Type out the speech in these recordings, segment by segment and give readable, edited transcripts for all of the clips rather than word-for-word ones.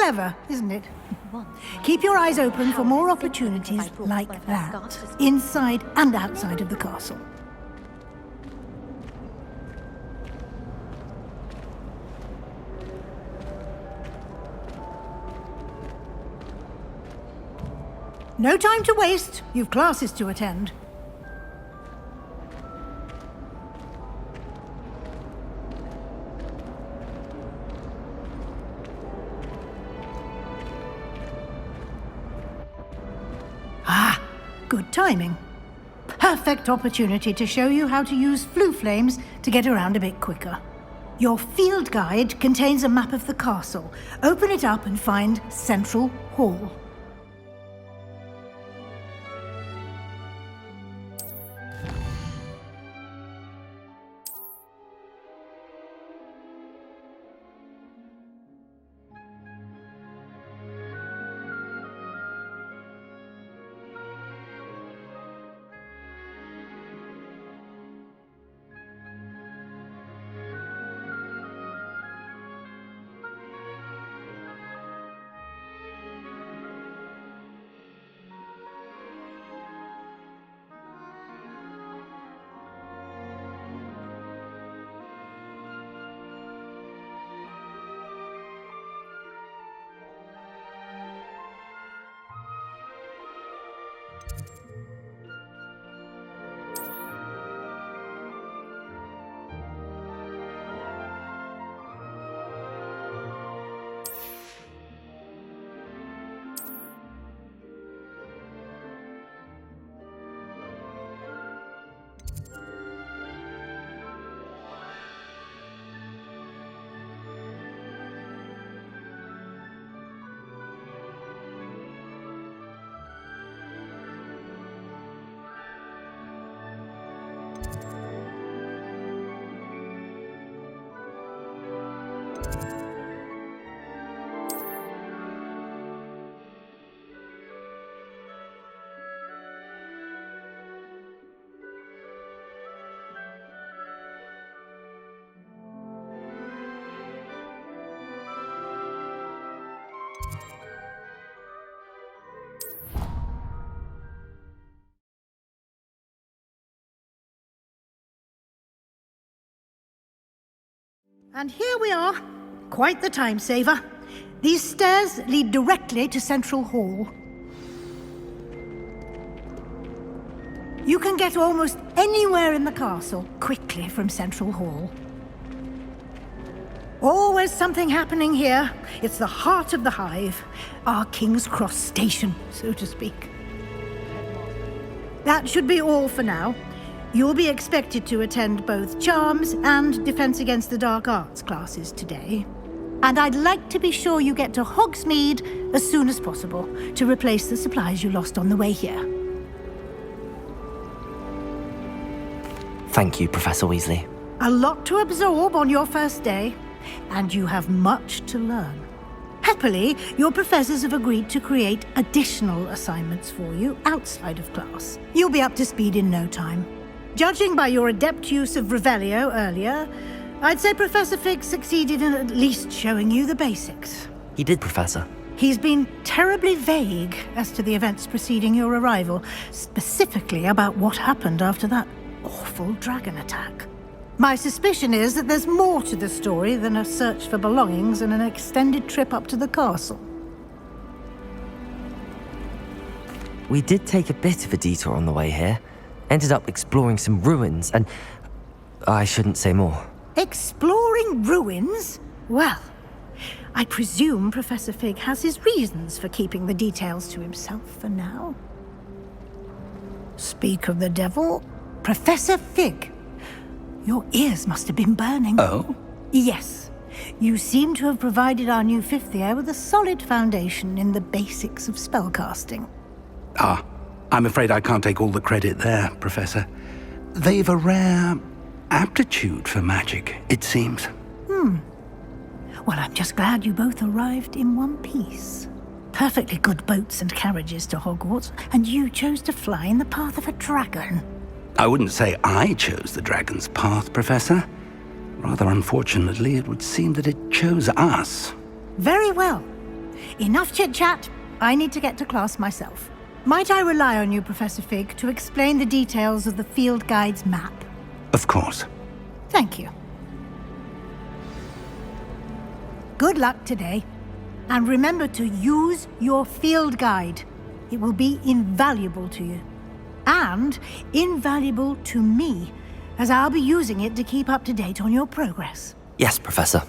clever, isn't it? Keep your eyes open for more opportunities like that, inside and outside of the castle. No time to waste. You've classes to attend. Ah, good timing. Perfect opportunity to show you how to use flue flames to get around a bit quicker. Your field guide contains a map of the castle. Open it up and find Central Hall. And here we are. Quite the time saver. These stairs lead directly to Central Hall. You can get almost anywhere in the castle quickly from Central Hall. Always something happening here. It's the heart of the hive. Our King's Cross station, so to speak. That should be all for now. You'll be expected to attend both Charms and Defense Against the Dark Arts classes today. And I'd like to be sure you get to Hogsmeade as soon as possible to replace the supplies you lost on the way here. Thank you, Professor Weasley. A lot to absorb on your first day, and you have much to learn. Happily, your professors have agreed to create additional assignments for you outside of class. You'll be up to speed in no time. Judging by your adept use of Revelio earlier, I'd say Professor Fig succeeded in at least showing you the basics. He did, Professor. He's been terribly vague as to the events preceding your arrival, specifically about what happened after that awful dragon attack. My suspicion is that there's more to the story than a search for belongings and an extended trip up to the castle. We did take a bit of a detour on the way here. Ended up exploring some ruins, and I shouldn't say more. Exploring ruins? Well, I presume Professor Fig has his reasons for keeping the details to himself for now. Speak of the devil, Professor Fig. Your ears must have been burning. Oh? Yes. You seem to have provided our new fifth year with a solid foundation in the basics of spellcasting. Ah, I'm afraid I can't take all the credit there, Professor. They've a rare aptitude for magic, it seems. Well, I'm just glad you both arrived in one piece. Perfectly good boats and carriages to Hogwarts, and you chose to fly in the path of a dragon. I wouldn't say I chose the dragon's path, Professor. Rather unfortunately, it would seem that it chose us. Very well. Enough chit-chat. I need to get to class myself. Might I rely on you, Professor Fig, to explain the details of the field guide's map? Of course. Thank you. Good luck today. And remember to use your field guide. It will be invaluable to you. And invaluable to me, as I'll be using it to keep up to date on your progress. Yes, Professor.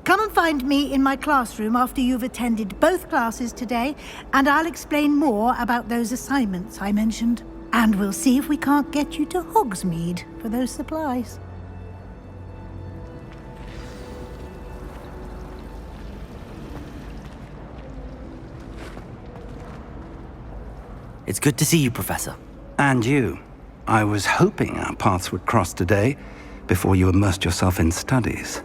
Come and find me in my classroom after you've attended both classes today, and I'll explain more about those assignments I mentioned. And we'll see if we can't get you to Hogsmeade for those supplies. It's good to see you, Professor. And you. I was hoping our paths would cross today, before you immersed yourself in studies.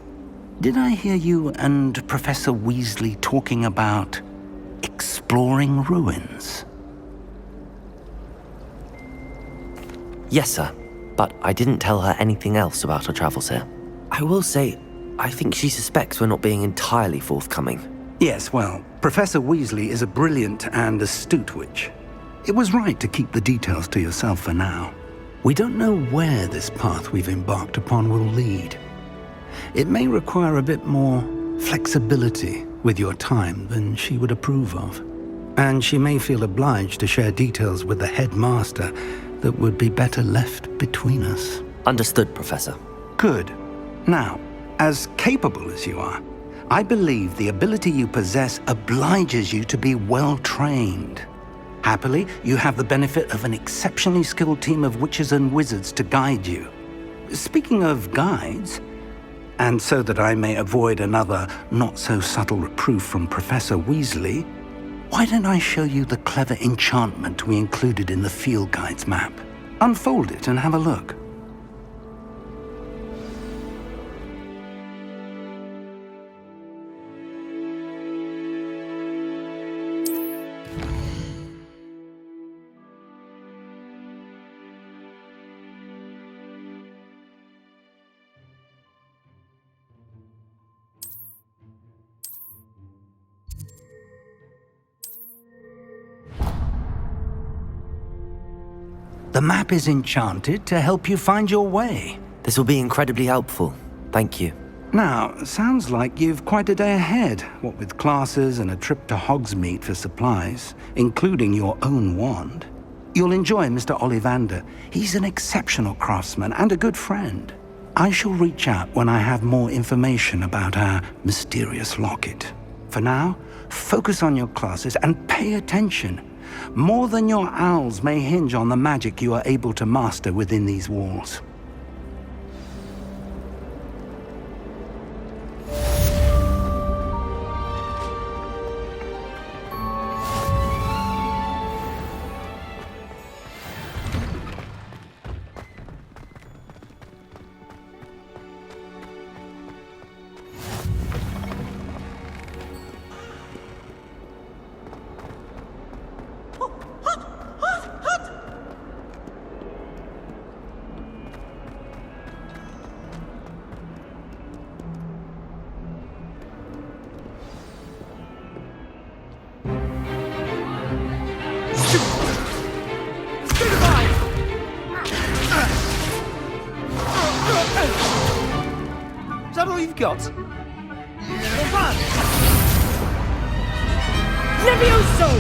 Did I hear you and Professor Weasley talking about exploring ruins? Yes, sir. But I didn't tell her anything else about our travels here. I will say, I think she suspects we're not being entirely forthcoming. Yes, well, Professor Weasley is a brilliant and astute witch. It was right to keep the details to yourself for now. We don't know where this path we've embarked upon will lead. It may require a bit more flexibility with your time than she would approve of. And she may feel obliged to share details with the headmaster that would be better left between us. Understood, Professor. Good. Now, as capable as you are, I believe the ability you possess obliges you to be well-trained. Happily, you have the benefit of an exceptionally skilled team of witches and wizards to guide you. Speaking of guides, and so that I may avoid another not-so-subtle reproof from Professor Weasley, why don't I show you the clever enchantment we included in the field guide's map? Unfold it and have a look. The map is enchanted to help you find your way. This will be incredibly helpful. Thank you. Now, sounds like you've quite a day ahead, what with classes and a trip to Hogsmeade for supplies, including your own wand. You'll enjoy Mr. Ollivander. He's an exceptional craftsman and a good friend. I shall reach out when I have more information about our mysterious locket. For now, focus on your classes and pay attention. More than your owls may hinge on the magic you are able to master within these walls. Is that all you've got? Run! Levioso!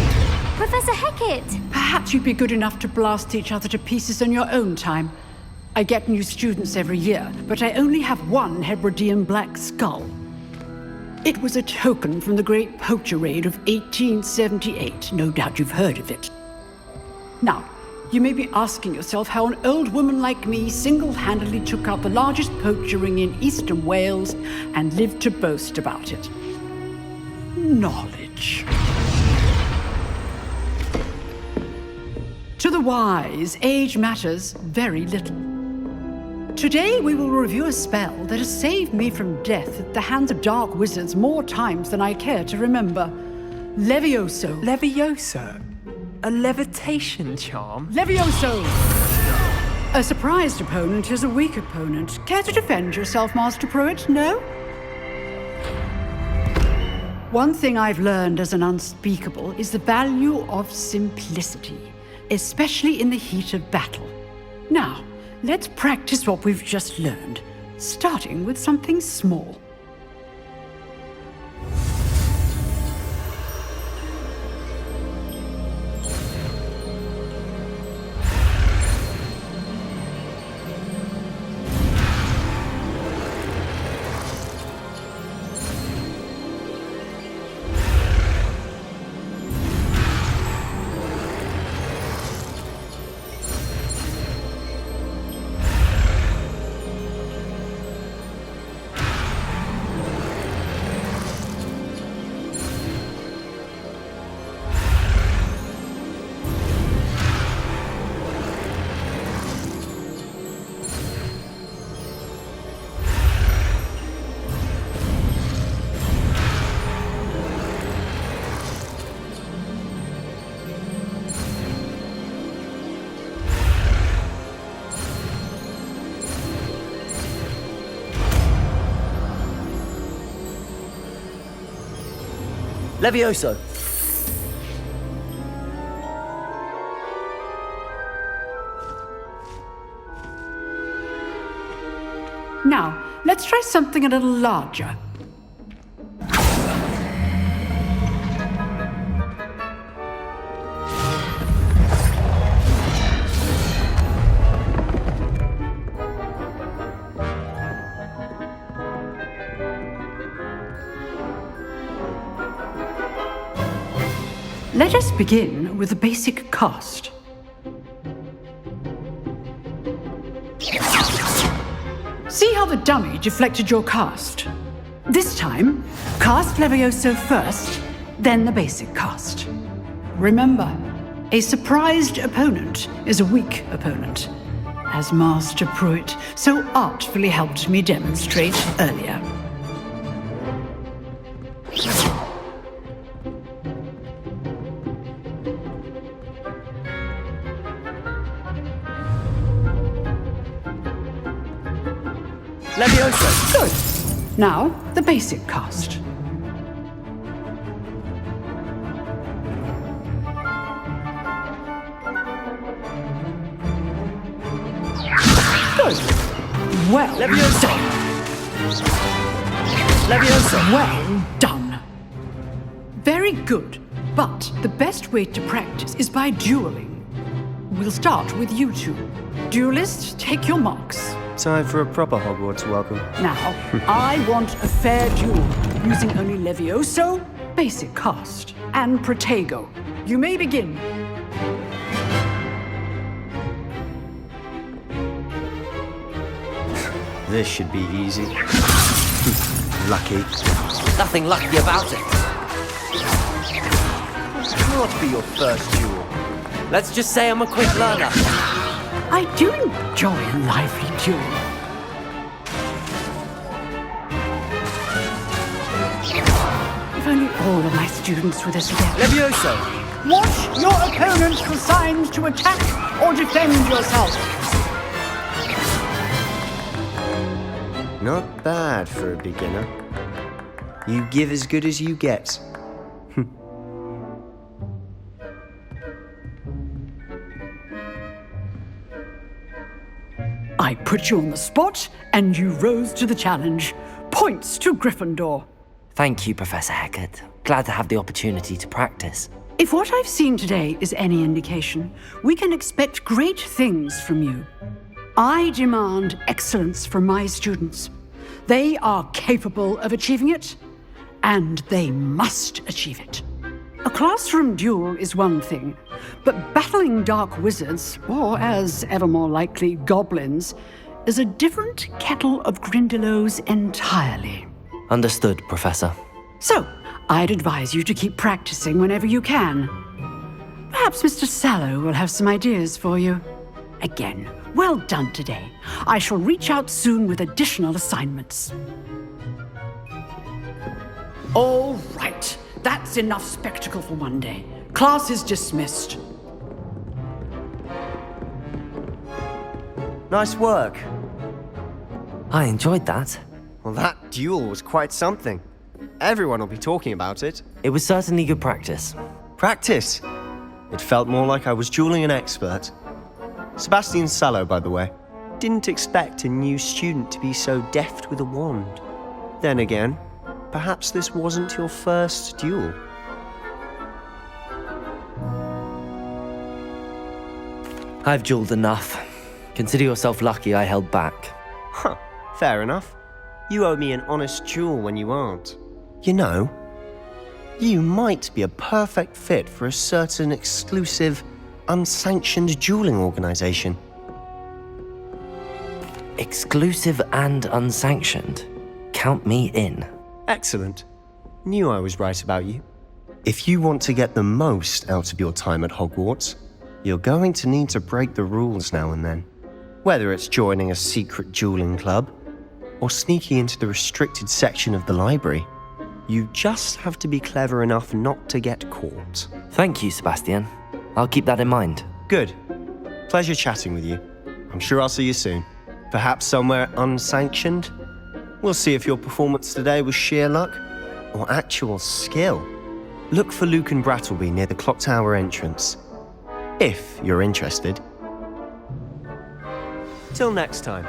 Professor Hecat! Perhaps you'd be good enough to blast each other to pieces in your own time. I get new students every year, but I only have one Hebridean black skull. It was a token from the Great Poacher Raid of 1878. No doubt you've heard of it. Now, you may be asking yourself how an old woman like me single-handedly took out the largest poacher ring in eastern Wales and lived to boast about it. Knowledge. To the wise, age matters very little. Today we will review a spell that has saved me from death at the hands of dark wizards more times than I care to remember. Levioso. Levioso? A levitation charm? Levioso! A surprised opponent is a weak opponent. Care to defend yourself, Master Pruitt? No? One thing I've learned as an unspeakable is the value of simplicity, especially in the heat of battle. Now, let's practice what we've just learned, starting with something small. Levioso! Now, let's try something a little larger. Let us begin with the basic cast. See how the dummy deflected your cast? This time, cast Levioso first, then the basic cast. Remember, a surprised opponent is a weak opponent, as Master Pruitt so artfully helped me demonstrate earlier. Levioso! Good. Now, the basic cast. Good. Well Levioso! done. Levioso! Well done. Very good. But the best way to practice is by dueling. We'll start with you two. Duelists, take your marks. Time for a proper Hogwarts welcome. Now, I want a fair duel, using only Levioso, basic cast, and Protego. You may begin. This should be easy. Lucky. Nothing lucky about it. What be your first duel? Let's just say I'm a quick learner. I do enjoy a lively duel. If only all of my students were this again. Levioso! Watch your opponent for signs to attack or defend yourself. Not bad for a beginner. You give as good as you get. I put you on the spot, and you rose to the challenge. Points to Gryffindor. Thank you, Professor Hecat. Glad to have the opportunity to practice. If what I've seen today is any indication, we can expect great things from you. I demand excellence from my students. They are capable of achieving it, and they must achieve it. A classroom duel is one thing, but battling dark wizards, or as ever more likely, goblins, is a different kettle of Grindylows entirely. Understood, Professor. So, I'd advise you to keep practicing whenever you can. Perhaps Mr. Sallow will have some ideas for you. Again, well done today. I shall reach out soon with additional assignments. All right. That's enough spectacle for one day. Class is dismissed. Nice work. I enjoyed that. Well, that duel was quite something. Everyone will be talking about it. It was certainly good practice. Practice! It felt more like I was dueling an expert. Sebastian Sallow, by the way. Didn't expect a new student to be so deft with a wand. Then again, perhaps this wasn't your first duel. I've dueled enough. Consider yourself lucky I held back. Huh, fair enough. You owe me an honest duel when you aren't. You know, you might be a perfect fit for a certain exclusive, unsanctioned dueling organization. Exclusive and unsanctioned. Count me in. Excellent. Knew I was right about you. If you want to get the most out of your time at Hogwarts, you're going to need to break the rules now and then. Whether it's joining a secret dueling club, or sneaking into the restricted section of the library, you just have to be clever enough not to get caught. Thank you, Sebastian. I'll keep that in mind. Good. Pleasure chatting with you. I'm sure I'll see you soon. Perhaps somewhere unsanctioned? We'll see if your performance today was sheer luck or actual skill. Look for Luke and Brattleby near the clock tower entrance, if you're interested. Till next time.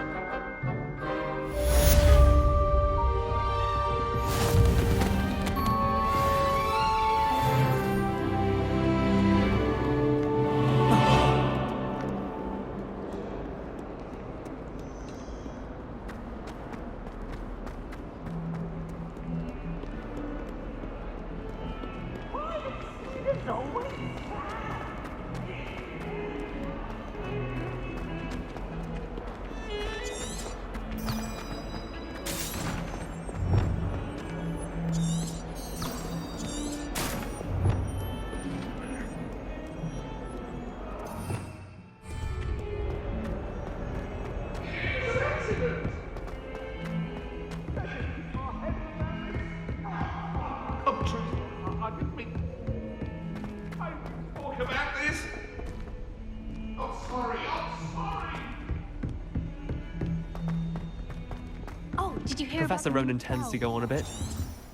Oh, did you hear Professor about the Ronan tends to hotel? go on a bit.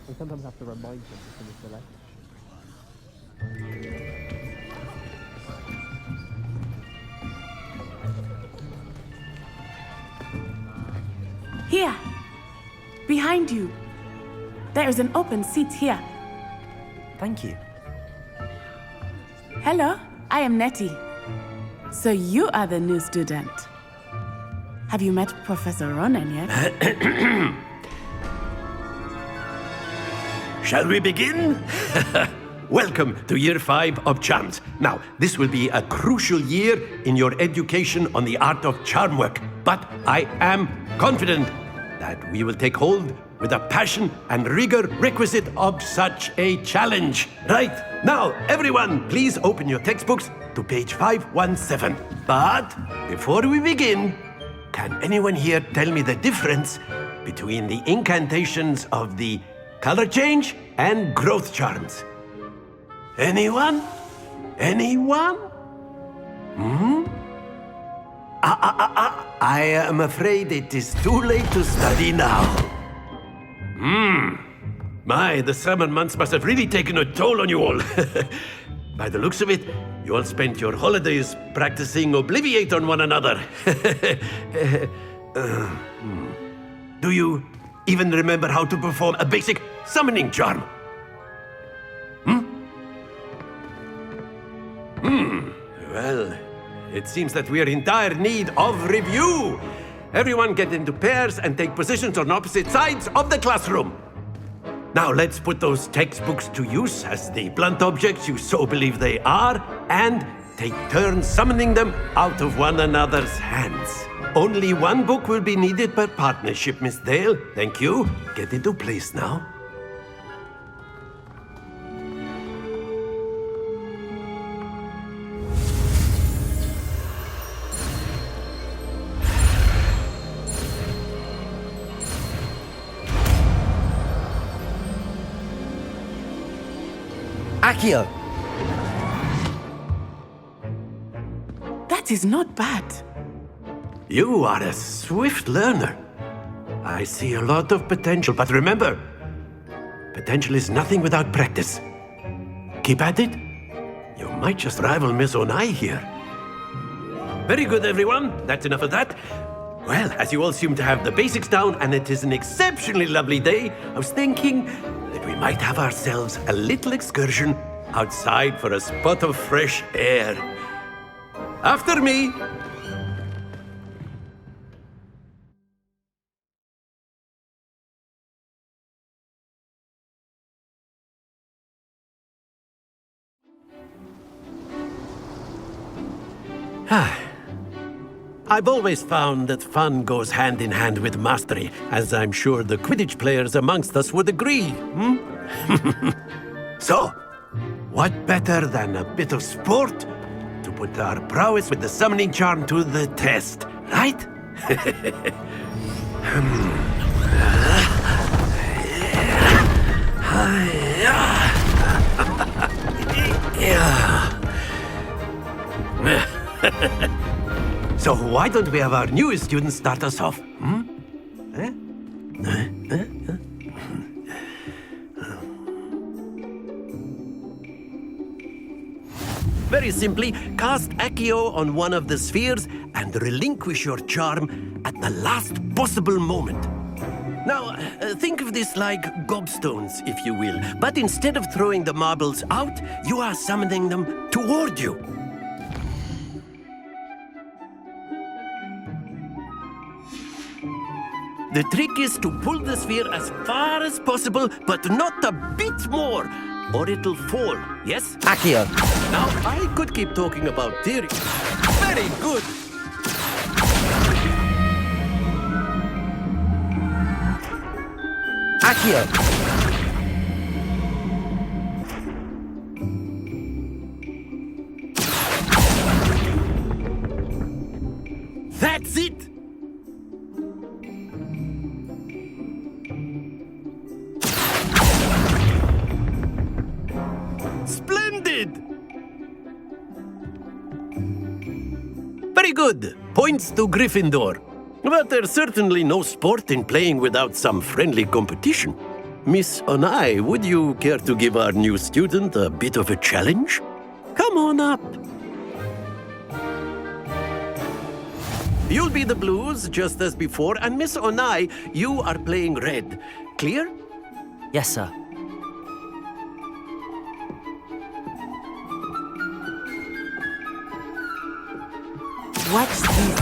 We sometimes have to remind him to finish the lesson. Here, behind you. There is an open seat here. Thank you. Hello, I am Nettie. So you are the new student. Have you met Professor Ronan yet? Shall we begin? Welcome to Year 5 of Charms. Now, this will be a crucial year in your education on the art of charm work, but I am confident that we will take hold with the passion and rigor requisite of such a challenge. Right, now, everyone, please open your textbooks to page 517. But before we begin, can anyone here tell me the difference between the incantations of the color change and growth charms? Anyone? Anyone? I am afraid it is too late to study now. My, the summer months must have really taken a toll on you all. By the looks of it, you all spent your holidays practicing Obliviate on one another. Do you even remember how to perform a basic summoning charm? Well, it seems that we are in dire need of review. Everyone get into pairs and take positions on opposite sides of the classroom. Now let's put those textbooks to use as the blunt objects you so believe they are, and take turns summoning them out of one another's hands. Only one book will be needed per partnership, Miss Dale. Thank you. Get into place now. Accio! That is not bad. You are a swift learner. I see a lot of potential, but remember, Potential is nothing without practice. Keep at it. You might just rival Miss Onai here. Very good, everyone. That's enough of that. Well, as you all seem to have the basics down, and it is an exceptionally lovely day, I was thinking that we might have ourselves a little excursion outside for a spot of fresh air. After me. I've always found that fun goes hand in hand with mastery, as I'm sure the Quidditch players amongst us would agree. So, what better than a bit of sport to put our prowess with the summoning charm to the test, right? So why don't we have our newest students start us off? Very simply, cast Accio on one of the spheres and relinquish your charm at the last possible moment. Now, think of this like gobstones, if you will, but instead of throwing the marbles out, you are summoning them toward you. The trick is to pull the sphere as far as possible, but not a bit more, or it'll fall. Yes? Accio. Now, I could keep talking about theory. Very good. Accio. That's it. Splendid! Very good. Points to Gryffindor. But there's certainly no sport in playing without some friendly competition. Miss Onai, would you care to give our new student a bit of a challenge? Come on up. You'll be the blues, just as before, and Miss Onai, you are playing red. Clear? Yes, sir. Watch this.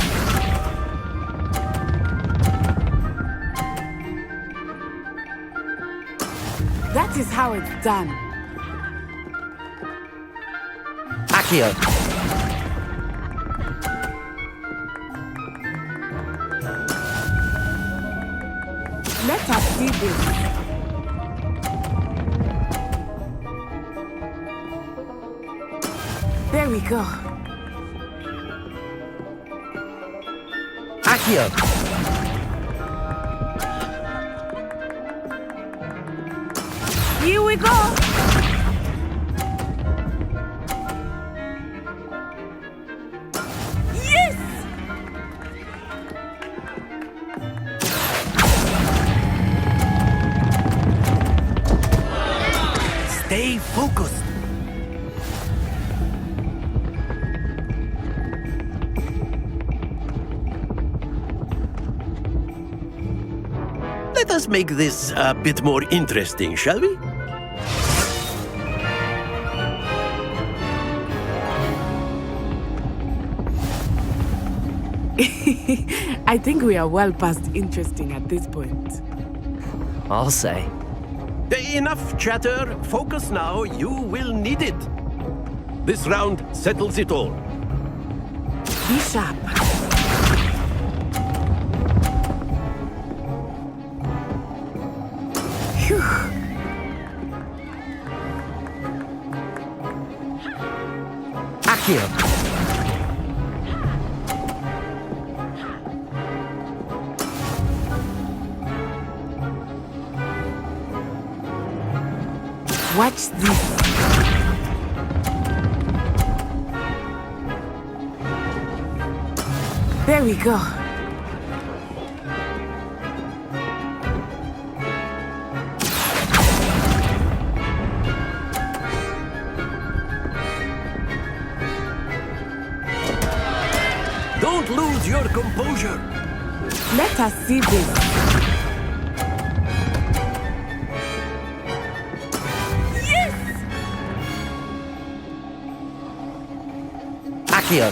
That is how it's done. Accio. Let us see this. There we go. Accio. Here we go! Yes! Stay focused. Let us make this a bit more interesting, shall we? I think we are well past interesting at this point. I'll say. Enough chatter. Focus now. You will need it. This round settles it all. Be sharp. Phew. Accio. Watch this. There we go. your composure. Let us see this. Accio!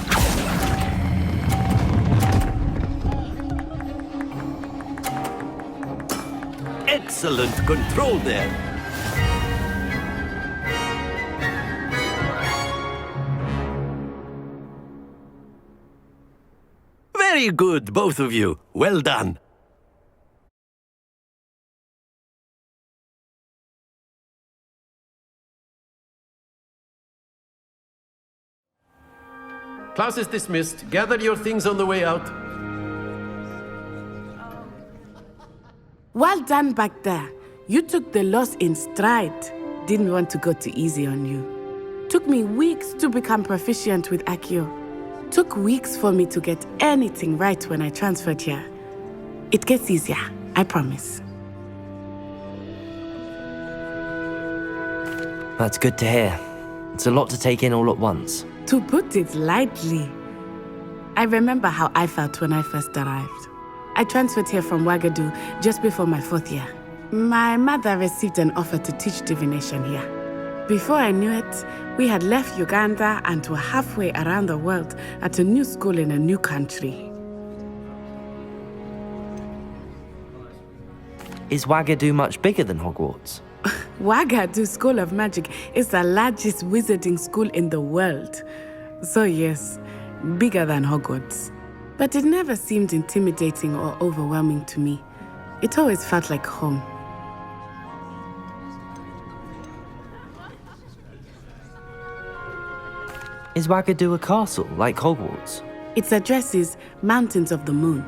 Excellent control there. Very good, both of you. Well done. Class is dismissed. Gather your things on the way out. Well done back there. You took the loss in stride. Didn't want to go too easy on you. Took me weeks to become proficient with Accio. Took weeks for me to get anything right when I transferred here. It gets easier, I promise. That's good to hear. It's a lot to take in all at once. To put it lightly, I remember how I felt when I first arrived. I transferred here from Ouagadougou just before my 4th year. My mother received an offer to teach divination here. Before I knew it, we had left Uganda and were halfway around the world at a new school in a new country. Is Ouagadougou much bigger than Hogwarts? Ouagadougou School of Magic is the largest wizarding school in the world. So yes, bigger than Hogwarts. But it never seemed intimidating or overwhelming to me. It always felt like home. Is Ouagadougou a castle, like Hogwarts? Its address is Mountains of the Moon.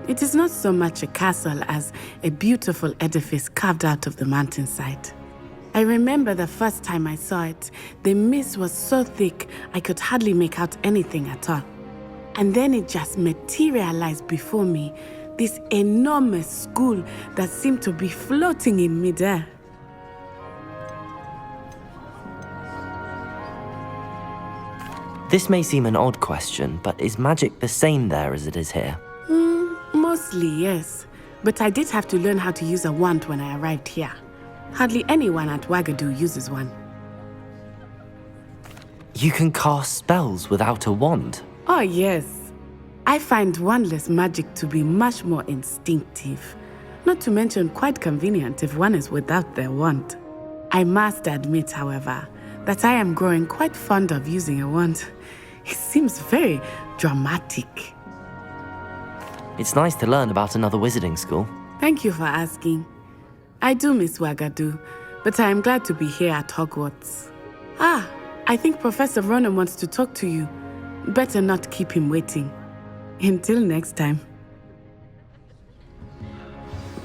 It is not so much a castle as a beautiful edifice carved out of the mountainside. I remember the first time I saw it, the mist was so thick I could hardly make out anything at all. And then it just materialized before me, this enormous school that seemed to be floating in midair. This may seem an odd question, but is magic the same there as it is here? Mostly, yes. But I did have to learn how to use a wand when I arrived here. Hardly anyone at Ouagadougou uses one. You can cast spells without a wand? Oh, yes. I find wandless magic to be much more instinctive. Not to mention quite convenient if one is without their wand. I must admit, however, that I am growing quite fond of using a wand. It seems very dramatic. It's nice to learn about another wizarding school. Thank you for asking. I do miss Ouagadougou, but I am glad to be here at Hogwarts. I think Professor Ronan wants to talk to you. Better not keep him waiting. Until next time.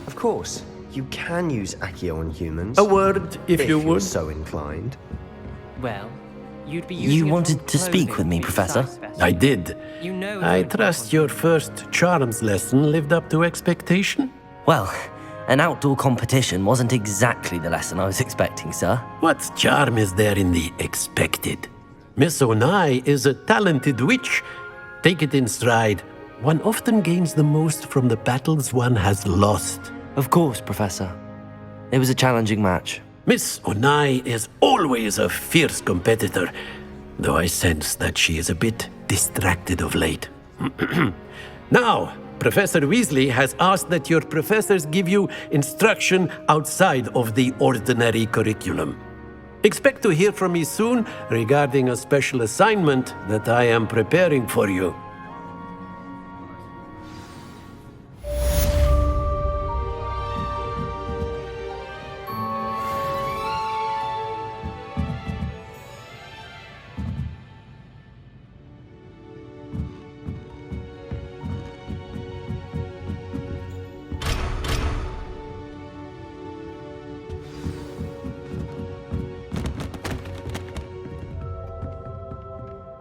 Of course, you can use Accio on humans. A word, if you you're would. so inclined. Well, you'd be using You it wanted on to speak clothing with me, to be Professor? size-specific. I did. You know I it's trust important. your first charms lesson lived up to expectation. Well, an outdoor competition wasn't exactly the lesson I was expecting, sir. What charm is there in the expected? Miss Onai is a talented witch. Take it in stride. One often gains the most from the battles one has lost. Of course, Professor. It was a challenging match. Miss Onai is always a fierce competitor, though I sense that she is a bit distracted of late. Now, Professor Weasley has asked that your professors give you instruction outside of the ordinary curriculum. Expect to hear from me soon regarding a special assignment that I am preparing for you.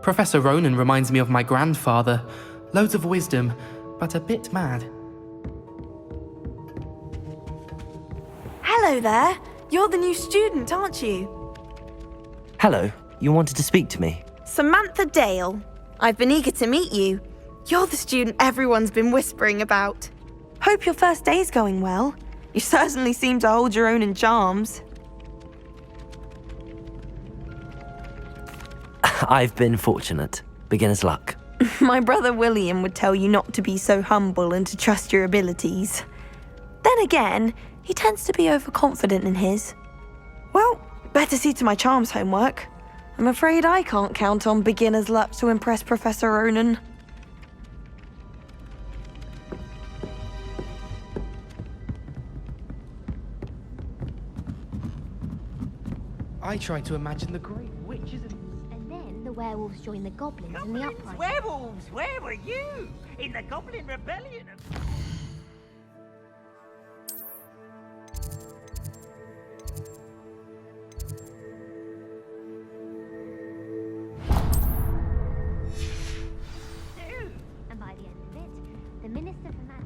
Professor Ronan reminds me of my grandfather. Loads of wisdom, but a bit mad. Hello there. You're the new student, aren't you? Hello, you wanted to speak to me? Samantha Dale. I've been eager to meet you. You're the student everyone's been whispering about. Hope your first day's going well. You certainly seem to hold your own in charms. I've been fortunate. Beginner's luck. My brother William would tell you not to be so humble and to trust your abilities. Then again, he tends to be overconfident in his. Well, better see to my charms homework. I'm afraid I can't count on beginner's luck to impress Professor Ronan. I try to imagine the great witches and... And then the werewolves join the goblins in the uprising. Werewolves, where were you? In the Goblin Rebellion? And by the end of it, the Minister for Magic...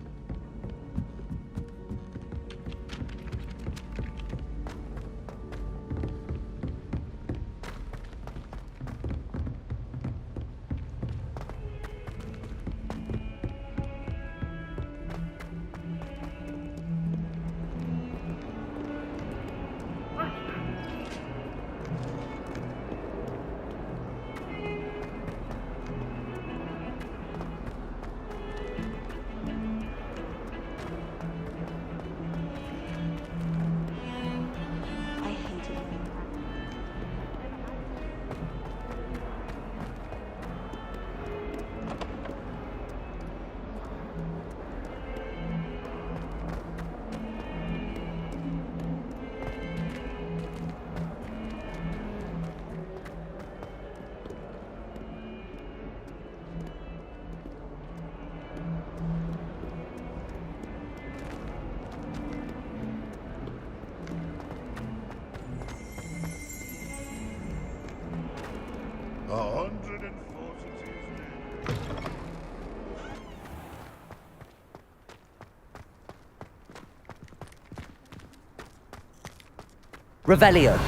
Revelio.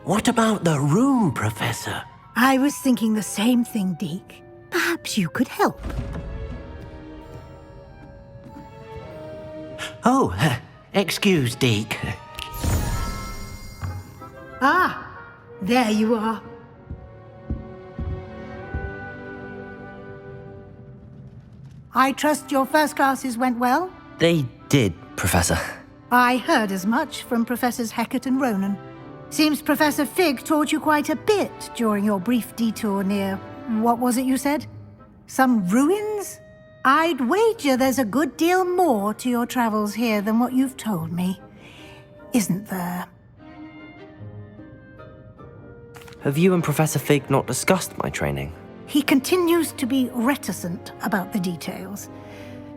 What about the room, Professor? I was thinking the same thing, Deke. Perhaps you could help. Oh, excuse, Deke. Ah, there you are. I trust your first classes went well? They did, Professor. I heard as much from Professors Hecat and Ronan. Seems Professor Fig taught you quite a bit during your brief detour near... what was it you said? Some ruins? I'd wager there's a good deal more to your travels here than what you've told me. Isn't there? Have you and Professor Fig not discussed my training? He continues to be reticent about the details,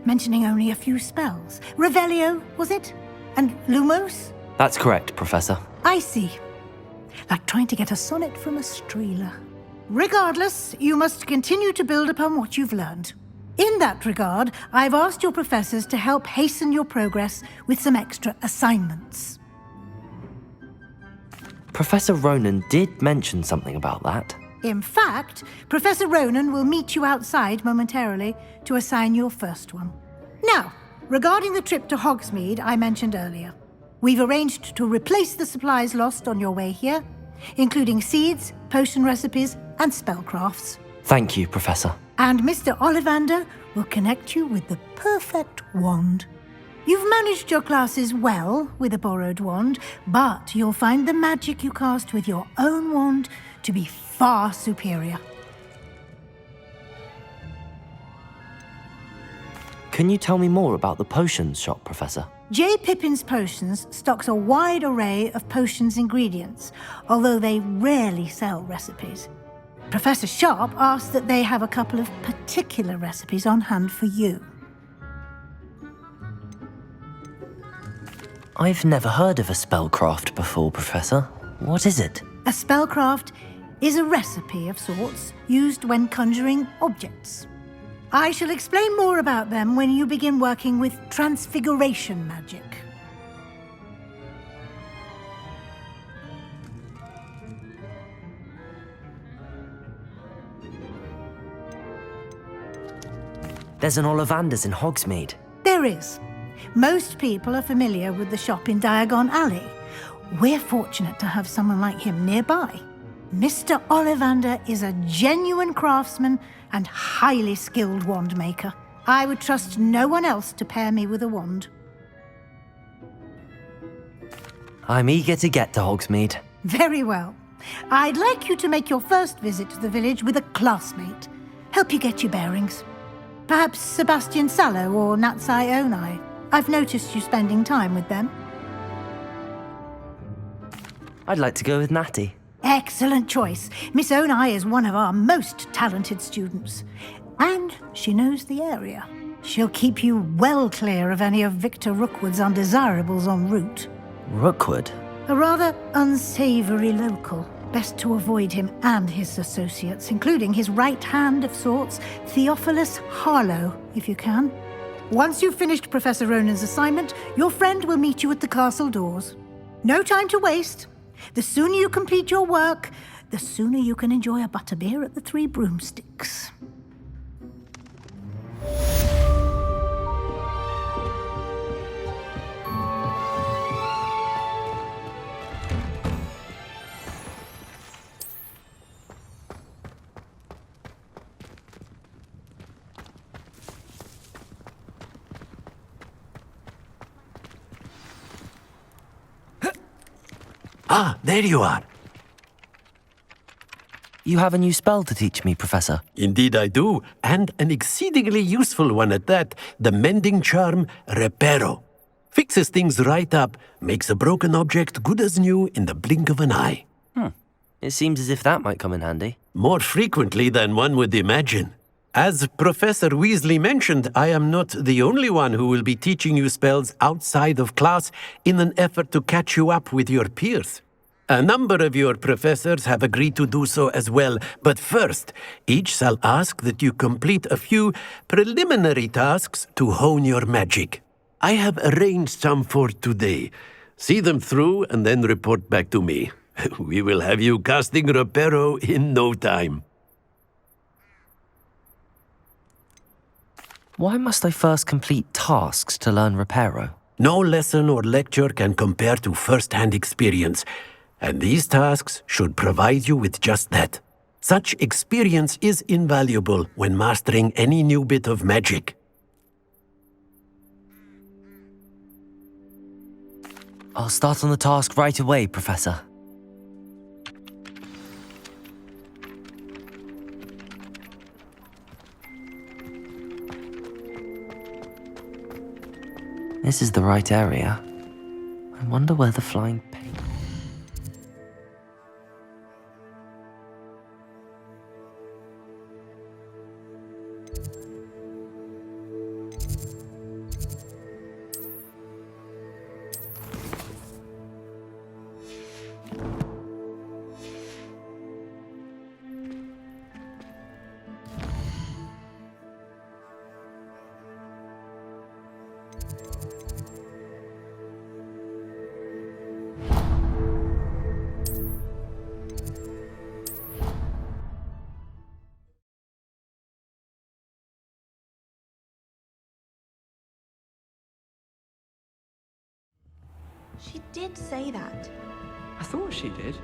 mentioning only a few spells. Revelio, was it? And Lumos? That's correct, Professor. I see. Like trying to get a sonnet from a streeler. Regardless, you must continue to build upon what you've learned. In that regard, I've asked your professors to help hasten your progress with some extra assignments. Professor Ronan did mention something about that. In fact, Professor Ronan will meet you outside momentarily to assign your first one. Now, regarding the trip to Hogsmeade I mentioned earlier, we've arranged to replace the supplies lost on your way here, including seeds, potion recipes, and spellcrafts. Thank you, Professor. And Mr. Ollivander will connect you with the perfect wand. You've managed your classes well with a borrowed wand, but you'll find the magic you cast with your own wand to be far superior. Can you tell me more about the potions shop, Professor? J. Pippin's Potions stocks a wide array of potions ingredients, although they rarely sell recipes. Professor Sharp asked that they have a couple of particular recipes on hand for you. I've never heard of a spellcraft before, Professor. What is it? A spellcraft is a recipe of sorts used when conjuring objects. I shall explain more about them when you begin working with transfiguration magic. There's an Ollivander's in Hogsmeade. There is. Most people are familiar with the shop in Diagon Alley. We're fortunate to have someone like him nearby. Mr. Ollivander is a genuine craftsman and highly skilled wand maker. I would trust no one else to pair me with a wand. I'm eager to get to Hogsmeade. Very well. I'd like you to make your first visit to the village with a classmate. Help you get your bearings. Perhaps Sebastian Sallow or Natsai Onai. I've noticed you spending time with them. I'd like to go with Natty. Excellent choice. Miss Onai is one of our most talented students. And she knows the area. She'll keep you well clear of any of Victor Rookwood's undesirables en route. Rookwood? A rather unsavory local. Best to avoid him and his associates, including his right hand of sorts, Theophilus Harlow, if you can. Once you've finished Professor Ronan's assignment, your friend will meet you at the castle doors. No time to waste. The sooner you complete your work, the sooner you can enjoy a butterbeer at the Three Broomsticks. Ah, there you are. You have a new spell to teach me, Professor. Indeed I do, and an exceedingly useful one at that. The mending charm, Reparo. Fixes things right up, makes a broken object good as new in the blink of an eye. It seems as if that might come in handy. More frequently than one would imagine. As Professor Weasley mentioned, I am not the only one who will be teaching you spells outside of class in an effort to catch you up with your peers. A number of your professors have agreed to do so as well, but first, each shall ask that you complete a few preliminary tasks to hone your magic. I have arranged some for today. See them through and then report back to me. We will have you casting Reparo in no time. Why must I first complete tasks to learn Reparo? No lesson or lecture can compare to first-hand experience, and these tasks should provide you with just that. Such experience is invaluable when mastering any new bit of magic. I'll start on the task right away, Professor. This is the right area. I wonder where the flying paint... She did say that. I thought she did.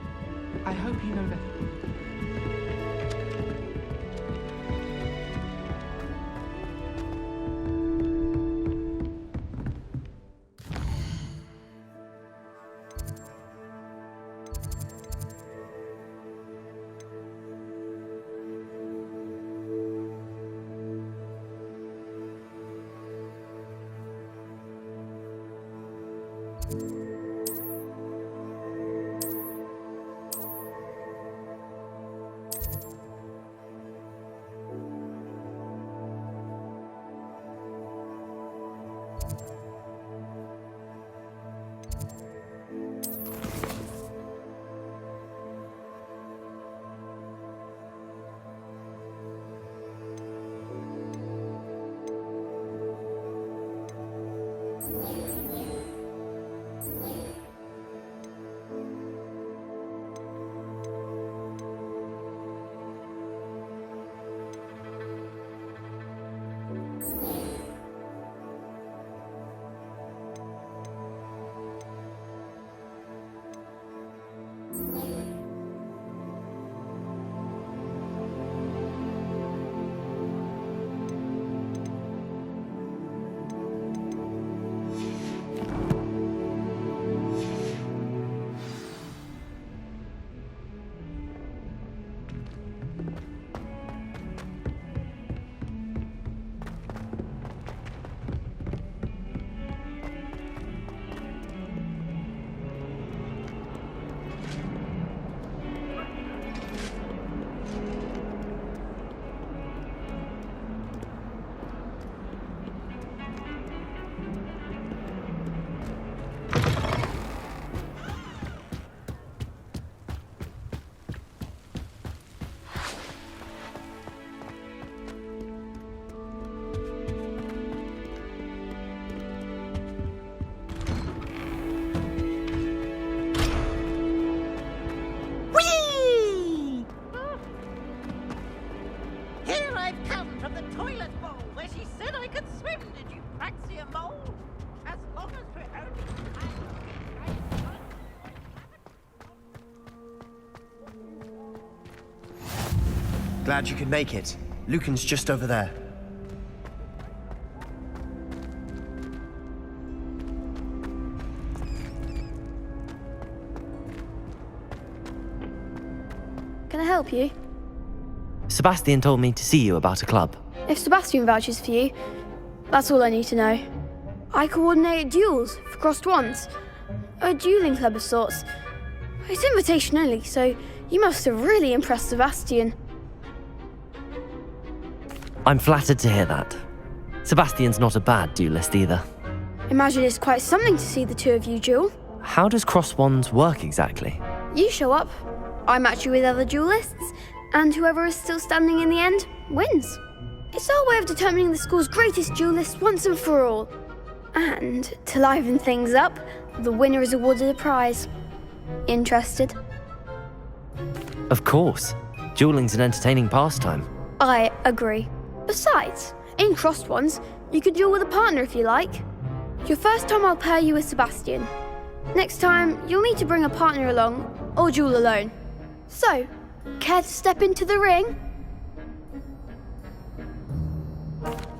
I hope you know that. Glad you could make it. Lucan's just over there. Can I help you? Sebastian told me to see you about a club. If Sebastian vouches for you, that's all I need to know. I coordinate duels for crossed ones. A dueling club of sorts. It's invitation only, so you must have really impressed Sebastian. I'm flattered to hear that. Sebastian's not a bad duelist either. Imagine it's quite something to see the two of you duel. How does cross wands work exactly? You show up, I match you with other duelists, and whoever is still standing in the end wins. It's our way of determining the school's greatest duelist once and for all. And to liven things up, the winner is awarded a prize. Interested? Of course. Dueling's an entertaining pastime. I agree. Besides, in crossed ones, you could duel with a partner if you like. Your first time I'll pair you with Sebastian. Next time, you'll need to bring a partner along, or duel alone. So, care to step into the ring?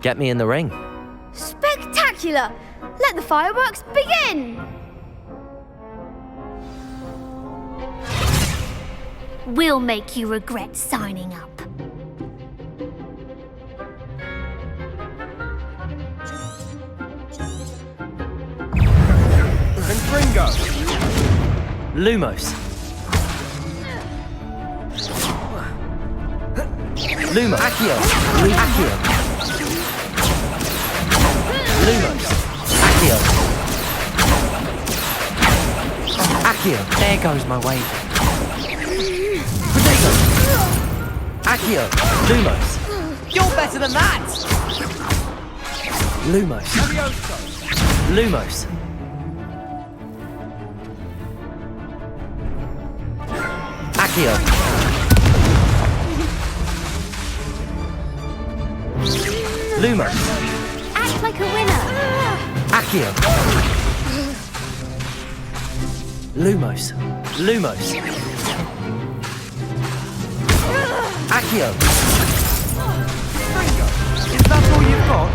Get me in the ring. Spectacular! Let the fireworks begin! We'll make you regret signing up. Confringo! Lumos. Lumos. Accio. Accio. Lumos. Accio. Accio. There goes my weight. Potato. Accio. Lumos. You're better than that! Lumos. Lumos. Accio. Lumos. Act like a winner. Accio. Lumos. Lumos. Accio. Is that all you've got?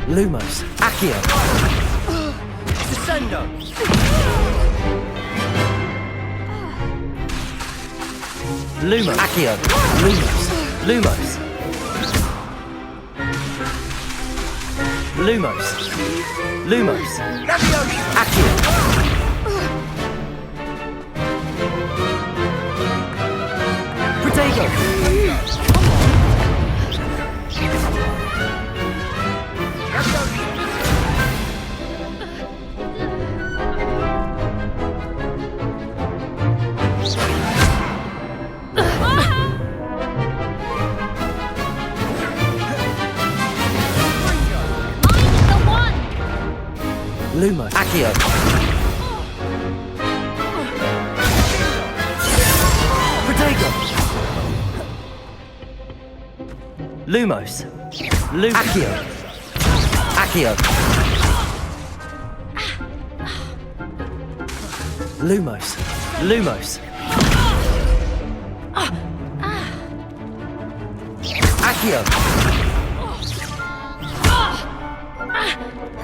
Lumos. Accio. Descendo. Lumos. Accio. Lumos. Lumos. Lumos. Lumos. Accio. Protego. Lumos. Accio. Protego. Lumos. Accio. Accio. Lumos. Lumos. Accio.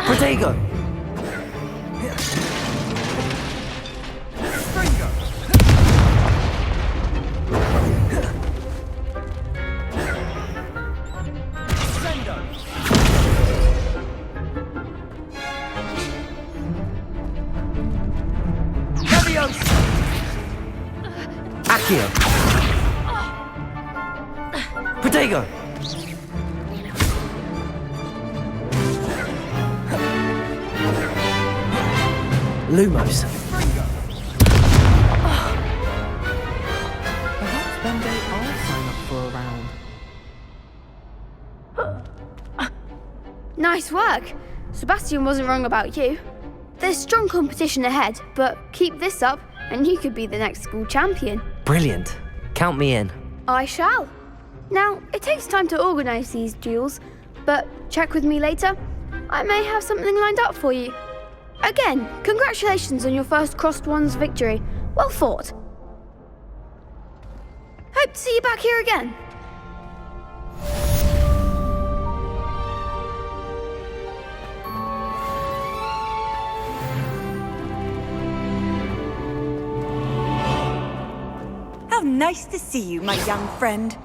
Protego. Accio. Protego. Lumos. Perhaps one day I'll sign up for a round. Nice work. Sebastian wasn't wrong about you. There's strong competition ahead, but keep this up and you could be the next school champion. Brilliant. Count me in. I shall. Now, it takes time to organise these duels, but check with me later. I may have something lined up for you. Again, congratulations on your first Crossed Ones victory. Well fought. Hope to see you back here again. How nice to see you, my young friend.